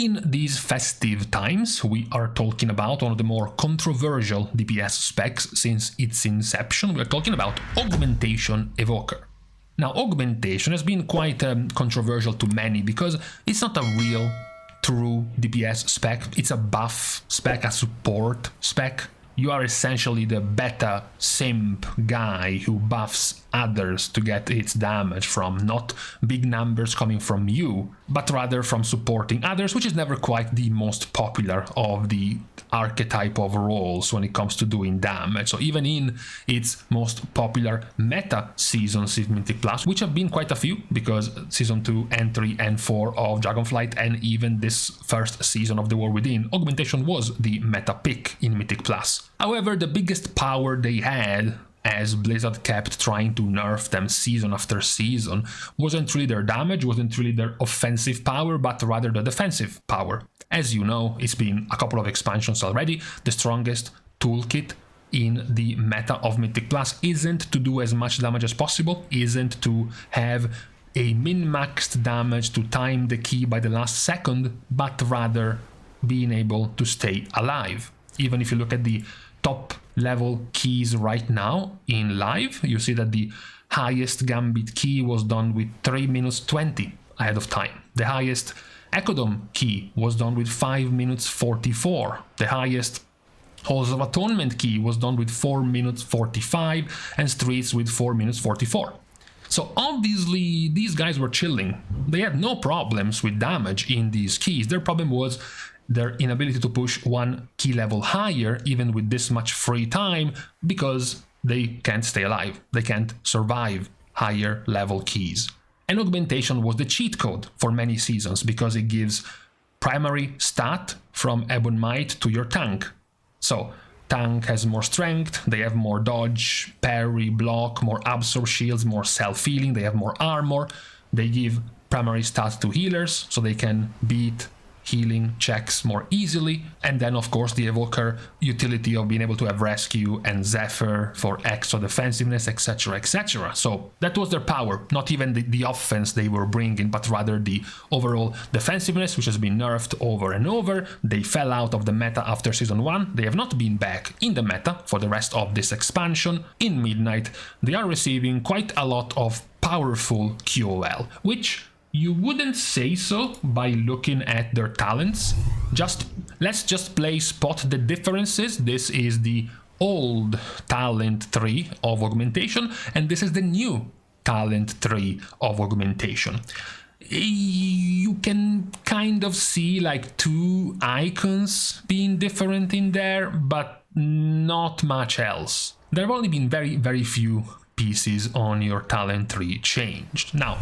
In these festive times, we are talking about one of the more controversial DPS specs since its inception. We're talking about Augmentation Evoker. Now, Augmentation has been quite controversial to many because it's not a real, true DPS spec. It's a buff spec, a support spec. You are essentially the beta simp guy who buffs others to get its damage from not big numbers coming from you, but rather from supporting others, which is never quite the most popular of the archetype of roles when it comes to doing damage. So even in its most popular meta seasons in Mythic Plus, which have been quite a few, because Season 2 and 3 and 4 of Dragonflight and even this first season of The War Within, Augmentation was the meta pick in Mythic Plus. However, the biggest power they had, as Blizzard kept trying to nerf them season after season, wasn't really their damage, wasn't really their offensive power, but rather the defensive power. As you know, it's been a couple of expansions already. The strongest toolkit in the meta of Mythic Plus isn't to do as much damage as possible, isn't to have a min-maxed damage to time the key by the last second, but rather being able to stay alive. Even if you look at the top level keys right now in live, you see that the highest Gambit key was done with 3 minutes 20 ahead of time. The highest Ecodome key was done with 5 minutes 44. The highest Halls of Atonement key was done with 4 minutes 45, and Streets with 4 minutes 44. So obviously these guys were chilling. They had no problems with damage in these keys. Their problem was their inability to push one key level higher, even with this much free time, because they can't stay alive. They can't survive higher level keys. And Augmentation was the cheat code for many seasons, because it gives primary stat from Ebon Might to your tank. So tank has more strength, they have more dodge, parry, block, more absorb shields, more self-healing, they have more armor. They give primary stat to healers, so they can beat healing checks more easily, and then of course the Evoker utility of being able to have Rescue and Zephyr for extra defensiveness, etc, etc. So that was their power, not even the offense they were bringing, but rather the overall defensiveness, which has been nerfed over and over. They fell out of the meta after Season 1, they have not been back in the meta for the rest of this expansion. In Midnight, they are receiving quite a lot of powerful QOL, which you wouldn't say so by looking at their talents. Let's just play spot the differences. This is the old talent tree of Augmentation, and this is the new talent tree of Augmentation. You can kind of see like two icons being different in there, but not much else. There have only been very, very few pieces on your talent tree changed. Now,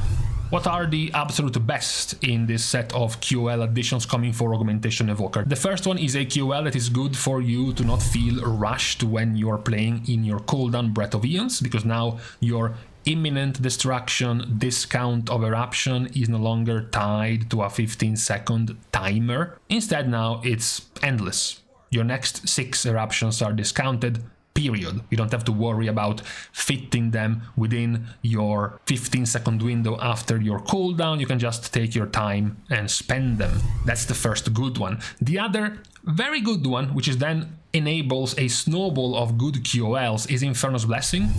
what are the absolute best in this set of QL additions coming for Augmentation Evoker? The first one is a QL that is good for you to not feel rushed when you're playing in your cooldown Breath of Eons, because now your imminent destruction discount of eruption is no longer tied to a 15-second timer. Instead, now it's endless. Your next 6 eruptions are discounted, period. You don't have to worry about fitting them within your 15-second window after your cooldown. You can just take your time and spend them. That's the first good one. The other very good one, which is then enables a snowball of good QOLs, is Inferno's Blessing.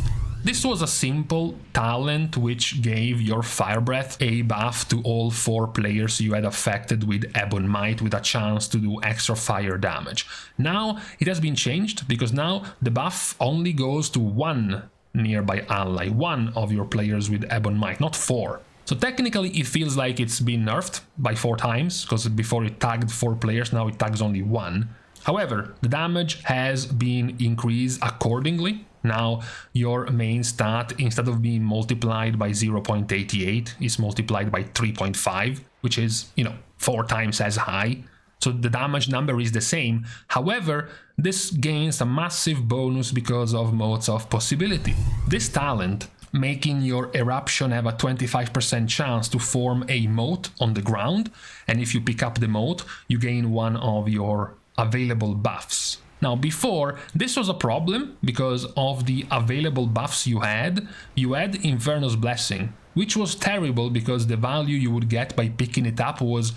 This was a simple talent which gave your Fire Breath a buff to all 4 players you had affected with Ebon Might, with a chance to do extra fire damage. Now it has been changed, because now the buff only goes to 1 nearby ally, 1 of your players with Ebon Might, not 4. So technically it feels like it's been nerfed by 4 times, because before it tagged 4 players, now it tags only 1. However, the damage has been increased accordingly. Now your main stat, instead of being multiplied by 0.88, is multiplied by 3.5, which is, 4 times as high. So the damage number is the same. However, this gains a massive bonus because of Motes of Possibility. This talent, making your eruption have a 25% chance to form a moat on the ground, and if you pick up the moat, you gain one of your available buffs. Now before, this was a problem because of the available buffs you had Inferno's Blessing, which was terrible because the value you would get by picking it up was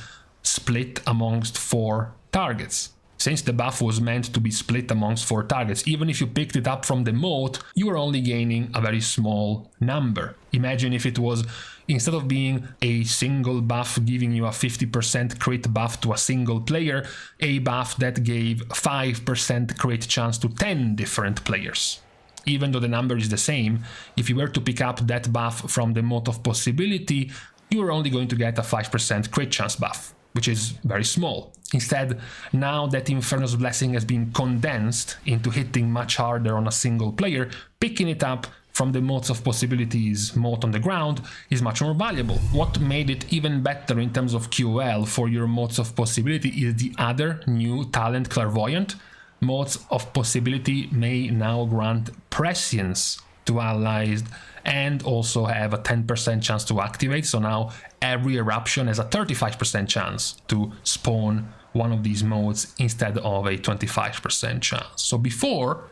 split amongst 4 targets. Since the buff was meant to be split amongst 4 targets, even if you picked it up from the mote, you were only gaining a very small number. Imagine if it was, instead of being a single buff giving you a 50% crit buff to a single player, a buff that gave 5% crit chance to 10 different players. Even though the number is the same, if you were to pick up that buff from the Mote of Possibility, you are only going to get a 5% crit chance buff, which is very small. Instead, now that Inferno's Blessing has been condensed into hitting much harder on a single player, picking it up from the Motes of Possibilities mote on the ground is much more valuable. What made it even better in terms of QL for your Motes of Possibility is the other new talent, Clairvoyant. Motes of Possibility may now grant prescience to allies and also have a 10% chance to activate, so now every eruption has a 35% chance to spawn one of these modes instead of a 25% chance. So before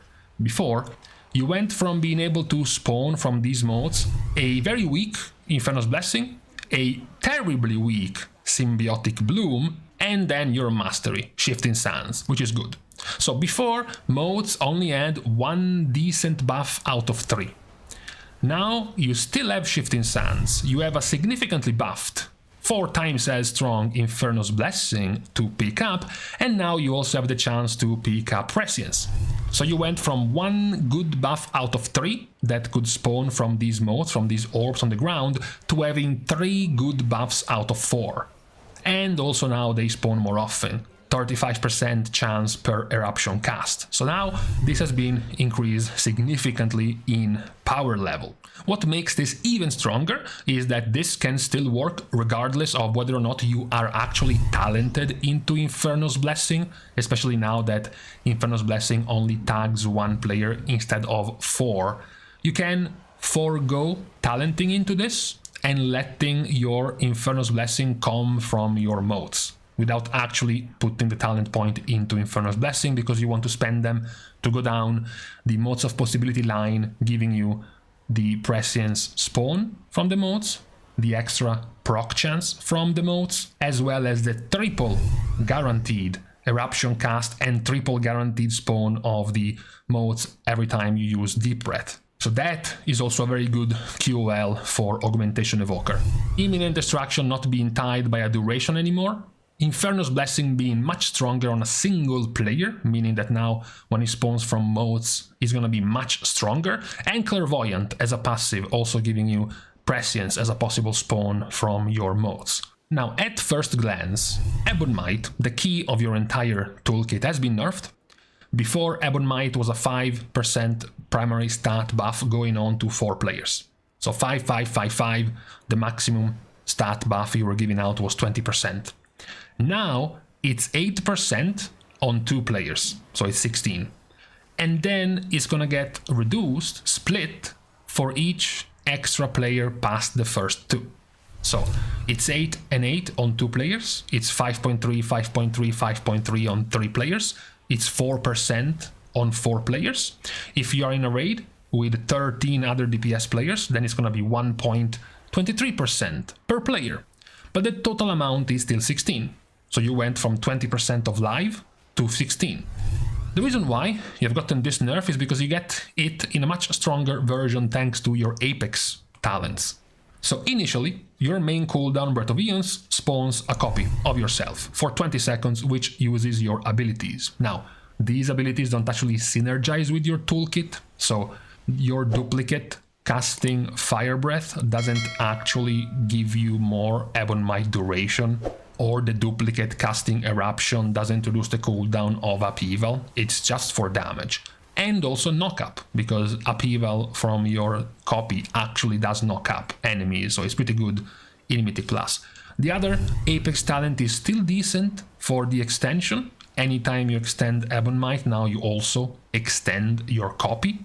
you went from being able to spawn from these modes a very weak Inferno's Blessing, a terribly weak Symbiotic Bloom, and then your Mastery, Shifting Sands, which is good. So before, modes only had 1 decent buff out of 3. Now you still have Shifting Sands, you have a significantly buffed 4 times as strong Inferno's Blessing to pick up, and now you also have the chance to pick up Prescience. So you went from 1 good buff out of 3 that could spawn from these modes, from these orbs on the ground, to having 3 good buffs out of 4. And also now they spawn more often. 35% chance per eruption cast. So now this has been increased significantly in power level. What makes this even stronger is that this can still work regardless of whether or not you are actually talented into Inferno's Blessing, especially now that Inferno's Blessing only tags 1 player instead of 4. You can forego talenting into this and letting your Inferno's Blessing come from your motes, without actually putting the talent point into Inferno's Blessing, because you want to spend them to go down the Motes of Possibility line, giving you the Prescience spawn from the motes, the extra proc chance from the motes, as well as the triple guaranteed eruption cast and triple guaranteed spawn of the motes every time you use Deep Breath. So that is also a very good QOL for Augmentation Evoker. Imminent Destruction not being tied by a duration anymore, Inferno's Blessing being much stronger on a single player, meaning that now when he spawns from motes, he's gonna be much stronger, and Clairvoyant as a passive, also giving you Prescience as a possible spawn from your motes. Now, at first glance, Ebon Might, the key of your entire toolkit, has been nerfed. Before, Ebon Might was a 5% primary stat buff going on to 4 players. So 5, 5, 5, 5, the maximum stat buff you were giving out was 20%. Now it's 8% on 2 players, so it's 16. And then it's gonna get reduced, split, for each extra player past the first 2. So it's 8 and 8 on 2 players, it's 5.3, 5.3, 5.3 on 3 players, it's 4% on 4 players. If you are in a raid with 13 other DPS players, then it's gonna be 1.23% per player. But the total amount is still 16. So you went from 20% of live to 16. The reason why you've gotten this nerf is because you get it in a much stronger version thanks to your Apex talents. So initially, your main cooldown Breath of Eons spawns a copy of yourself for 20 seconds, which uses your abilities. Now, these abilities don't actually synergize with your toolkit, so your duplicate casting Fire Breath doesn't actually give you more Ebon Might duration, or the duplicate casting Eruption doesn't reduce the cooldown of Upheaval, it's just for damage. And also knock up, because Upheaval from your copy actually does knock up enemies, so it's pretty good in Mythic Plus. The other Apex talent is still decent for the extension. Anytime you extend Ebon Might, now you also extend your copy.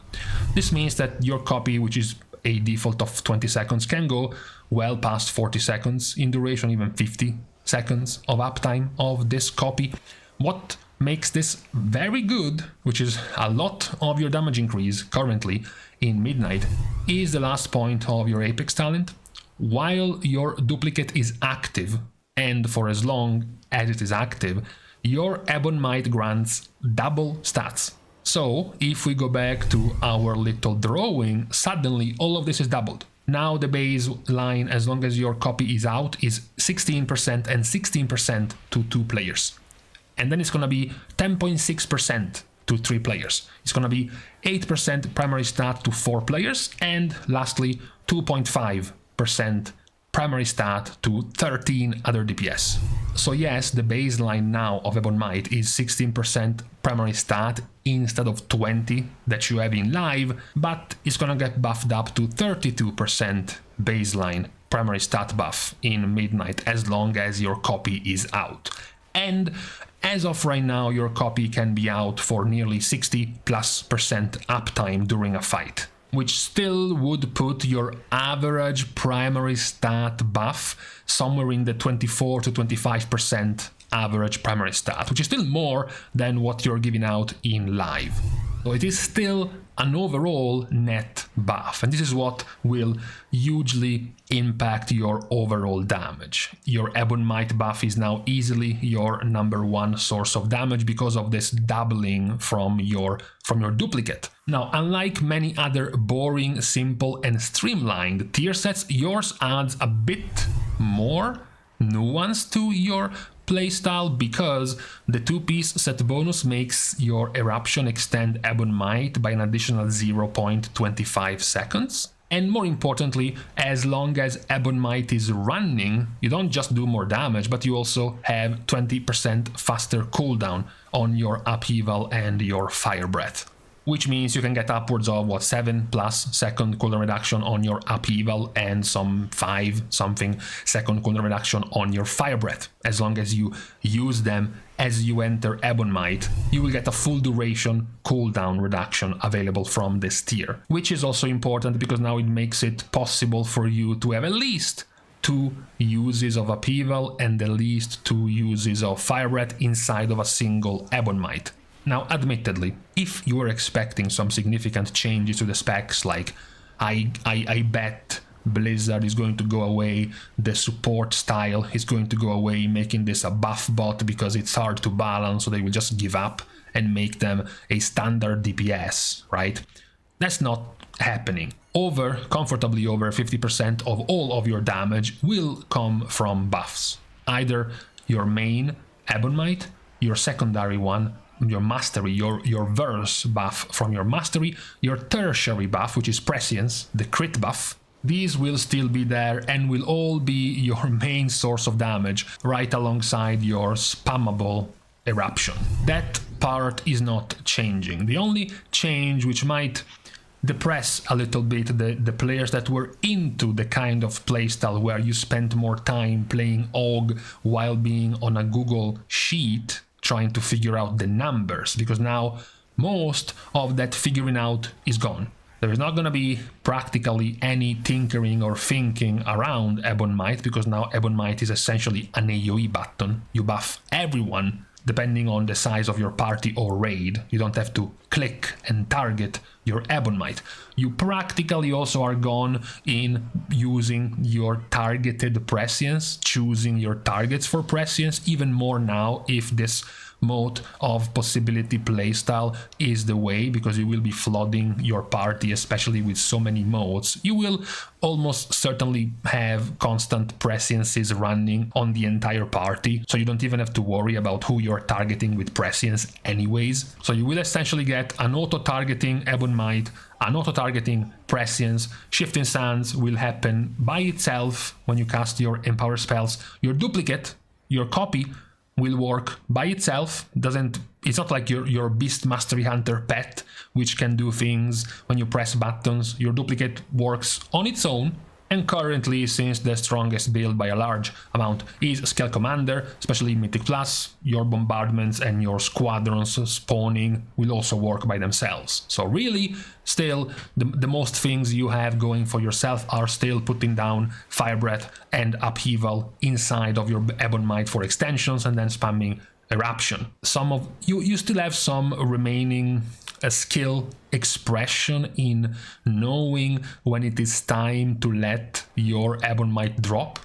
This means that your copy, which is a default of 20 seconds, can go well past 40 seconds in duration, even 50 seconds of uptime of this copy. What makes this very good, which is a lot of your damage increase currently in Midnight, is the last point of your Apex talent. While your duplicate is active, and for as long as it is active, your Ebon Might grants double stats. So if we go back to our little drawing, suddenly all of this is doubled. Now the baseline, as long as your copy is out, is 16% and 16% to 2 players. And then it's going to be 10.6% to 3 players. It's going to be 8% primary stat to 4 players, and lastly 2.5% primary stat to 13 other DPS. So yes, the baseline now of Ebon Might is 16% primary stat instead of 20 that you have in live, but it's gonna get buffed up to 32% baseline primary stat buff in Midnight as long as your copy is out. And as of right now, your copy can be out for nearly 60+% uptime during a fight, which still would put your average primary stat buff somewhere in the 24 to 25% average primary stat, which is still more than what you're giving out in live. So it is still an overall net buff, and this is what will hugely impact your overall damage. Your Ebon Might buff is now easily your #1 source of damage because of this doubling from your duplicate. Now, unlike many other boring, simple and streamlined tier sets, yours adds a bit more nuance to your playstyle because the 2-piece set bonus makes your eruption extend Ebon Might by an additional 0.25 seconds. And more importantly, as long as Ebon Might is running, you don't just do more damage, but you also have 20% faster cooldown on your upheaval and your fire breath, which means you can get upwards of 7+ second cooldown reduction on your upheaval and some 5-something second cooldown reduction on your fire breath. As long as you use them as you enter Ebon Might, you will get a full duration cooldown reduction available from this tier, which is also important because now it makes it possible for you to have at least 2 uses of upheaval and at least 2 uses of fire breath inside of a single Ebon Might. Now, admittedly, if you were expecting some significant changes to the specs, like I bet Blizzard is going to go away, the support style is going to go away, making this a buff bot because it's hard to balance, so they will just give up and make them a standard DPS, right? That's not happening. Comfortably over 50% of all of your damage will come from buffs. Either your main Ebon Might, your secondary one, your mastery, your verse buff from your mastery, your tertiary buff, which is prescience, the crit buff. These will still be there and will all be your main source of damage right alongside your spammable eruption. That part is not changing. The only change which might depress a little bit the players that were into the kind of playstyle where you spent more time playing AUG while being on a Google sheet trying to figure out the numbers, because now most of that figuring out is gone. There is not going to be practically any tinkering or thinking around Ebon Might, because now Ebon Might is essentially an AoE button. You buff everyone depending on the size of your party or raid. You don't have to click and target your Ebon Might. You practically also are gone in using your targeted prescience, choosing your targets for prescience, even more now if this mode of possibility playstyle is the way, because you will be flooding your party, especially with so many modes. You will almost certainly have constant presciences running on the entire party, so you don't even have to worry about who you're targeting with prescience anyways. So you will essentially get an auto-targeting Ebon Might, an auto-targeting prescience. Shifting Sands will happen by itself when you cast your empower spells. Your duplicate, your copy, will work by itself. It's not like your Beast Mastery Hunter pet, which can do things when you press buttons. Your duplicate works on its own, and currently, since the strongest build by a large amount is Scale Commander, especially Mythic Plus, your bombardments and your squadrons spawning will also work by themselves. So really, still, the most things you have going for yourself are still putting down Fire Breath and Upheaval inside of your Ebon Might for extensions, and then spamming Eruption. You still have some remaining skill expression in knowing when it is time to let your Ebon Might drop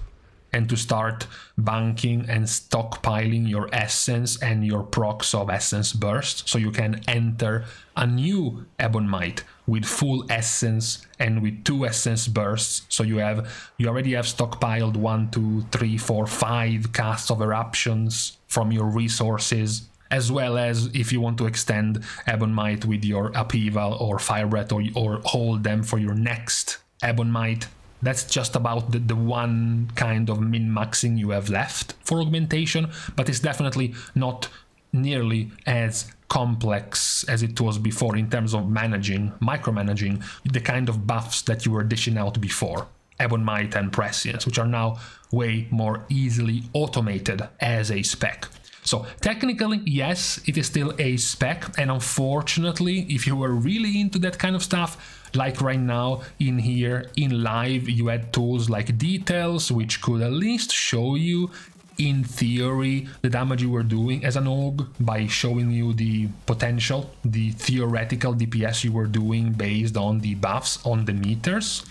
and to start banking and stockpiling your essence and your procs of essence burst, so you can enter a new Ebon Might with full essence and with 2 essence bursts. So you already have stockpiled 1, 2, 3, 4, 5 casts of eruptions from your resources, as well as if you want to extend Ebon Might with your Upheaval or Fire Breath, or hold them for your next Ebon Might. That's just about the one kind of min-maxing you have left for augmentation, but it's definitely not nearly as complex as it was before in terms of micromanaging the kind of buffs that you were dishing out before. Ebon Might and Prescience, which are now way more easily automated as a spec. So technically, yes, it is still a spec, and unfortunately, if you were really into that kind of stuff, like right now in here in live, you had tools like Details, which could at least show you in theory the damage you were doing as an Aug by showing you the potential, the theoretical DPS you were doing based on the buffs on the meters.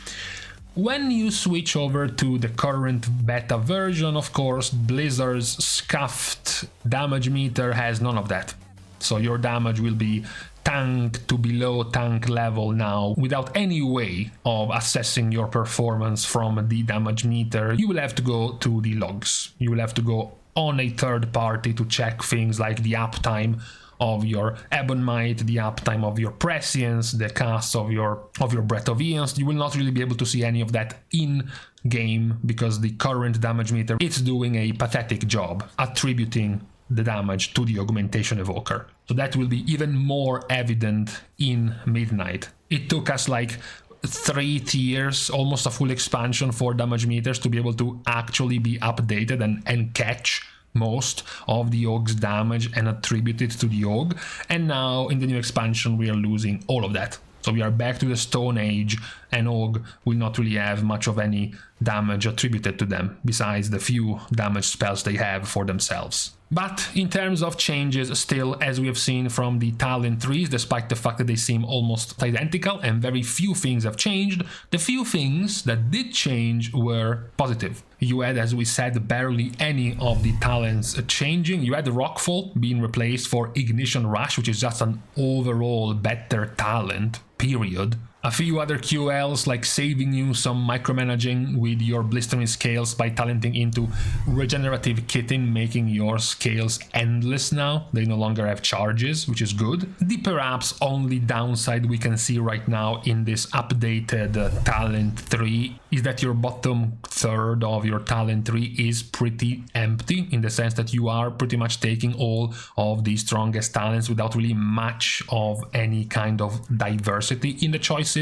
When you switch over to the current beta version, of course, Blizzard's scuffed damage meter has none of that. So your damage will be tank to below tank level now, without any way of assessing your performance from the damage meter. You will have to go to the logs. You will have to go on a third party to check things like the uptime of your Ebon Might, the uptime of your Prescience, the cast of your Breath of Eons. You will not really be able to see any of that in game because the current damage meter is doing a pathetic job attributing the damage to the Augmentation Evoker. So that will be even more evident in Midnight. It took us like 3 tiers, almost a full expansion for damage meters to be able to actually be updated and catch most of the Aug's damage and attribute it to the Aug. And now in the new expansion we are losing all of that. So we are back to the Stone Age, and Aug will not really have much of any damage attributed to them, besides the few damage spells they have for themselves. But in terms of changes, still, as we have seen from the talent trees, despite the fact that they seem almost identical and very few things have changed, the few things that did change were positive. You had, as we said, barely any of the talents changing. You had Rockfall being replaced for Ignition Rush, which is just an overall better talent, period. A few other QLs, like saving you some micromanaging with your blistering scales by talenting into regenerative kitting, making your scales endless now. They no longer have charges, which is good. The perhaps only downside we can see right now in this updated talent tree is that your bottom third of your talent tree is pretty empty, in the sense that you are pretty much taking all of the strongest talents without really much of any kind of diversity in the choices.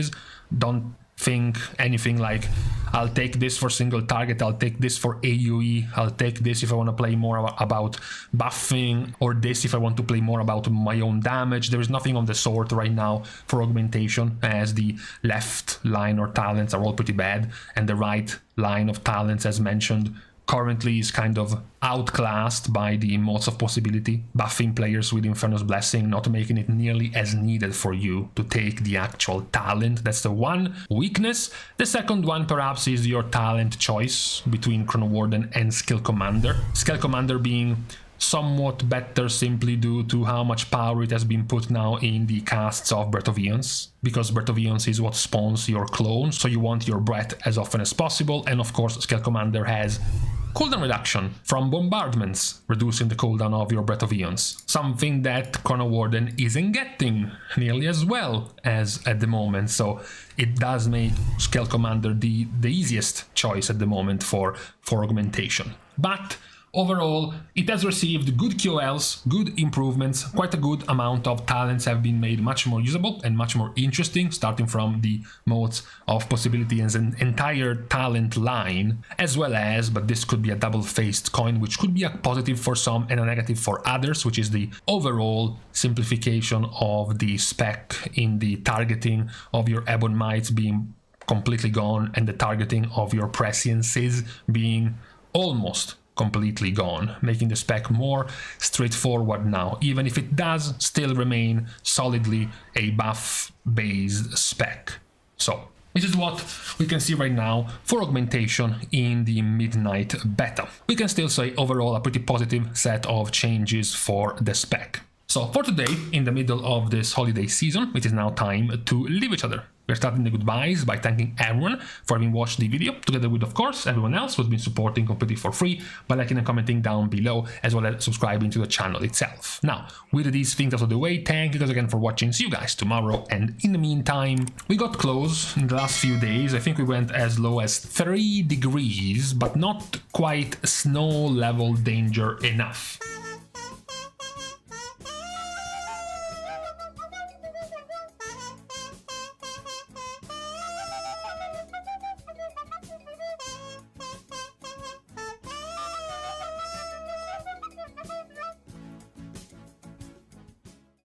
Don't think anything like, I'll take this for single target, I'll take this for AoE, I'll take this if I want to play more about buffing, or this if I want to play more about my own damage. There is nothing of the sort right now for augmentation, as the left line or talents are all pretty bad, and the right line of talents, as mentioned, currently is kind of outclassed by the Motes of Possibility, buffing players with Inferno's Blessing, not making it nearly as needed for you to take the actual talent. That's the one weakness. The second one perhaps is your talent choice between Chrono Warden and Skill Commander. Skill Commander being somewhat better simply due to how much power it has been put now in the casts of Breath of Eons, because Breath of Eons is what spawns your clone, so you want your breath as often as possible. And of course, Skill Commander has cooldown reduction from bombardments, reducing the cooldown of your Breath of Eons, something that Chrono Warden isn't getting nearly as well as at the moment. So it does make Skill Commander the easiest choice at the moment for augmentation. But overall, it has received good QLs, good improvements, quite a good amount of talents have been made much more usable and much more interesting, starting from the Motes of Possibility as an entire talent line, as well as, but this could be a double-faced coin, which could be a positive for some and a negative for others, which is the overall simplification of the spec in the targeting of your Ebon Mites being completely gone, and the targeting of your Presciences being almost completely gone, making the spec more straightforward now, even if it does still remain solidly a buff-based spec. So This is what we can see right now for augmentation in the Midnight Beta. We can still say overall a pretty positive set of changes for the spec. So for today, in the middle of this holiday season, it is now time to leave each other. We're starting the goodbyes by thanking everyone for having watched the video, together with, of course, everyone else who's been supporting completely for free by liking and commenting down below, as well as subscribing to the channel itself. Now, with these things out of the way, thank you guys again for watching. See you guys tomorrow, and in the meantime, we got close in the last few days. I think we went as low as 3 degrees, but not quite snow level danger enough.